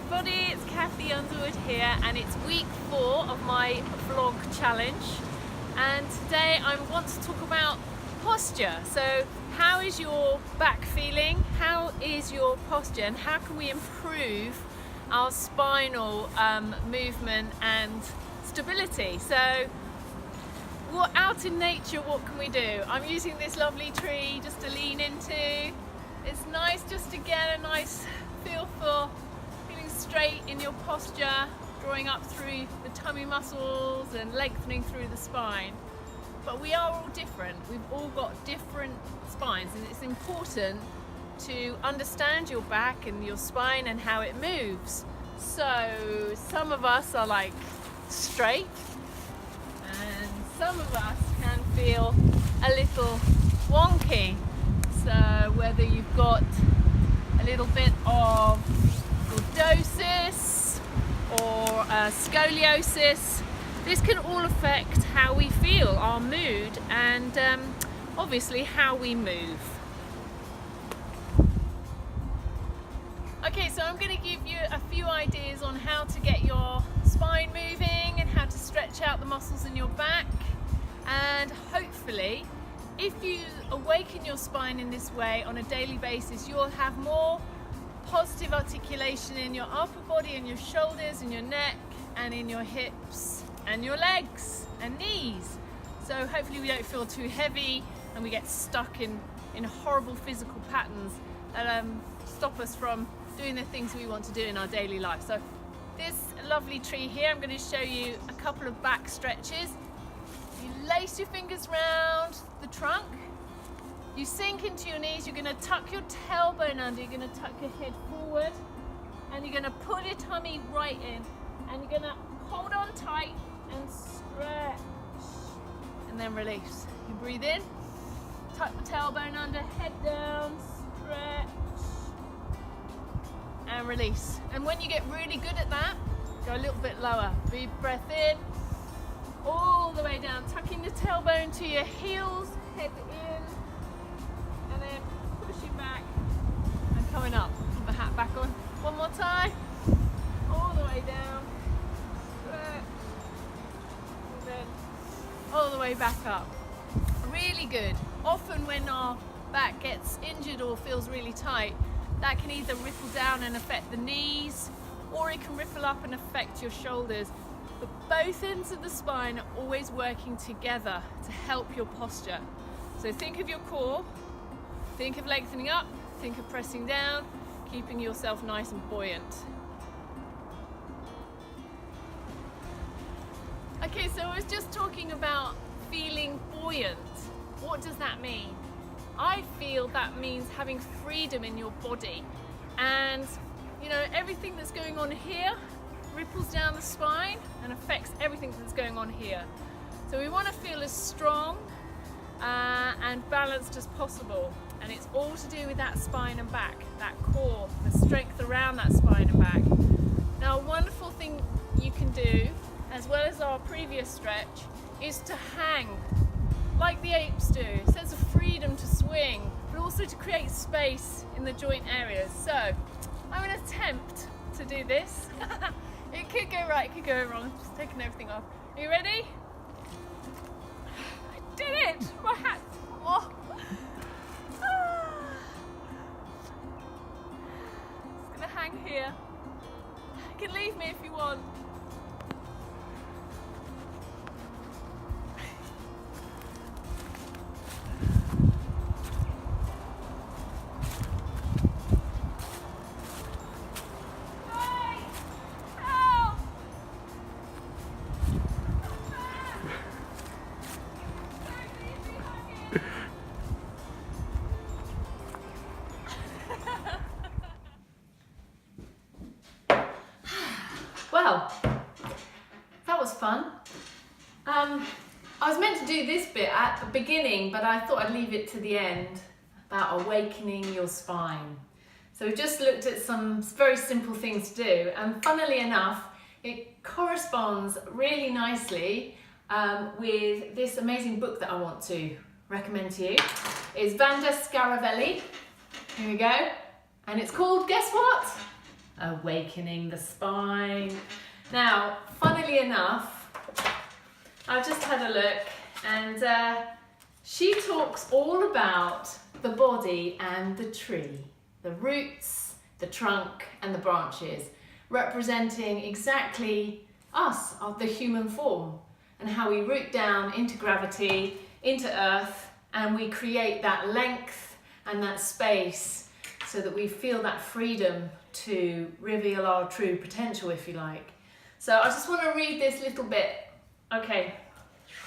everybody, it's Cathy Underwood here, and it's week 4 of my vlog challenge, and today I want to talk about posture. So how is your back feeling? How is your posture, and how can we improve our spinal movement and stability? So we're out in nature, what can we do? I'm using this lovely tree just to lean into. It's nice just to get a nice feel for feeling straight in your posture, drawing up through the tummy muscles and lengthening through the spine. But we are all different. We've all got different spines, and it's important to understand your back and your spine and how it moves. So some of us are like straight, and some of us can feel a little wonky. So whether you've got a little bit of lordosis or scoliosis, this can all affect how we feel, our mood, and obviously how we move. Okay, so I'm going to give you a few ideas on how to get your spine moving and how to stretch out the muscles in your back, and hopefully if you awaken your spine in this way on a daily basis, you'll have more positive articulation in your upper body and your shoulders and your neck and in your hips and your legs and knees. So hopefully we don't feel too heavy and we get stuck in horrible physical patterns that stop us from doing the things we want to do in our daily life. So this lovely tree here, I'm going to show you a couple of back stretches. You lace your fingers round the trunk, you sink into your knees, you're going to tuck your tailbone under, you're going to tuck your head forward, and you're going to pull your tummy right in, and you're going to hold on tight and stretch, and then release. You breathe in, tuck the tailbone under, head down, stretch, and release. And when you get really good at that, go a little bit lower. Deep breath in, all the way down, tucking the tailbone to your heels, head in, and then pushing back and coming up. Put the hat back on. One more time. All the way down, and then all the way back up. Really good. Often when our back gets injured or feels really tight, that can either ripple down and affect the knees, or it can ripple up and affect your shoulders. But both ends of the spine are always working together to help your posture. So think of your core, think of lengthening up, think of pressing down, keeping yourself nice and buoyant. Okay, so I was just talking about feeling buoyant. What does that mean? I feel that means having freedom in your body, and you know, everything that's going on here ripples down the spine and affects everything that's going on here. So we want to feel as strong and balanced as possible, and it's all to do with that spine and back, that core, the strength around that spine and back. Now, a wonderful thing you can do, as well as our previous stretch, is to hang like the apes do. A sense of freedom to swing, but also to create space in the joint areas. So I'm going to attempt to do this. It could go right, it could go wrong. I'm just taking everything off. Are you ready? I did it! My hat. Oh. Just gonna hang here. You can leave me if you want. Well, that was fun. I was meant to do this bit at the beginning, but I thought I'd leave it to the end, about awakening your spine. So we just looked at some very simple things to do, and funnily enough, it corresponds really nicely with this amazing book that I want to recommend to you. It's Vanda Scaravelli. Here we go. And it's called, guess what? Awakening the Spine. Now, funnily enough, I've just had a look, and she talks all about the body and the tree, the roots, the trunk and the branches, representing exactly us, of the human form, and how we root down into gravity, into earth, and we create that length and that space so that we feel that freedom to reveal our true potential, if you like. So I just want to read this little bit. Okay,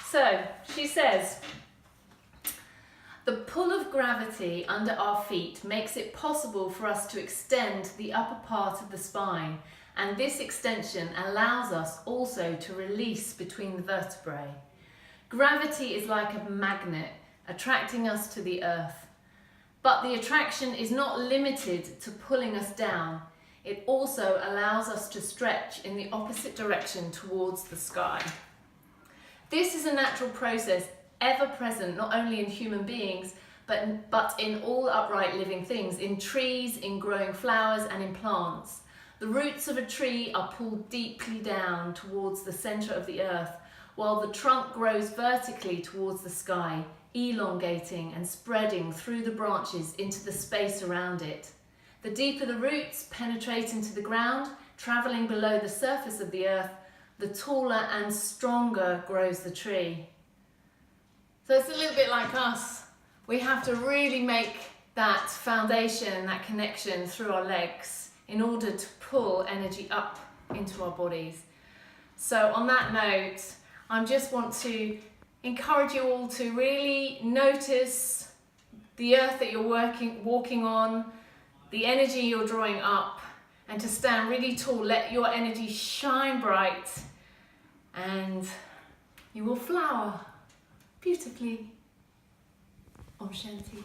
so she says, the pull of gravity under our feet makes it possible for us to extend the upper part of the spine, and this extension allows us also to release between the vertebrae. Gravity is like a magnet, attracting us to the earth. But the attraction is not limited to pulling us down. It also allows us to stretch in the opposite direction towards the sky. This is a natural process ever present not only in human beings, but in all upright living things, in trees, in growing flowers and in plants. The roots of a tree are pulled deeply down towards the centre of the earth, while the trunk grows vertically towards the sky, elongating and spreading through the branches into the space around it. The deeper the roots penetrate into the ground, travelling below the surface of the earth, the taller and stronger grows the tree. So it's a little bit like us. We have to really make that foundation, that connection through our legs in order to pull energy up into our bodies. So on that note, I just want to encourage you all to really notice the earth that you're walking on, the energy you're drawing up, and to stand really tall. Let your energy shine bright, and you will flower beautifully. Om Shanti.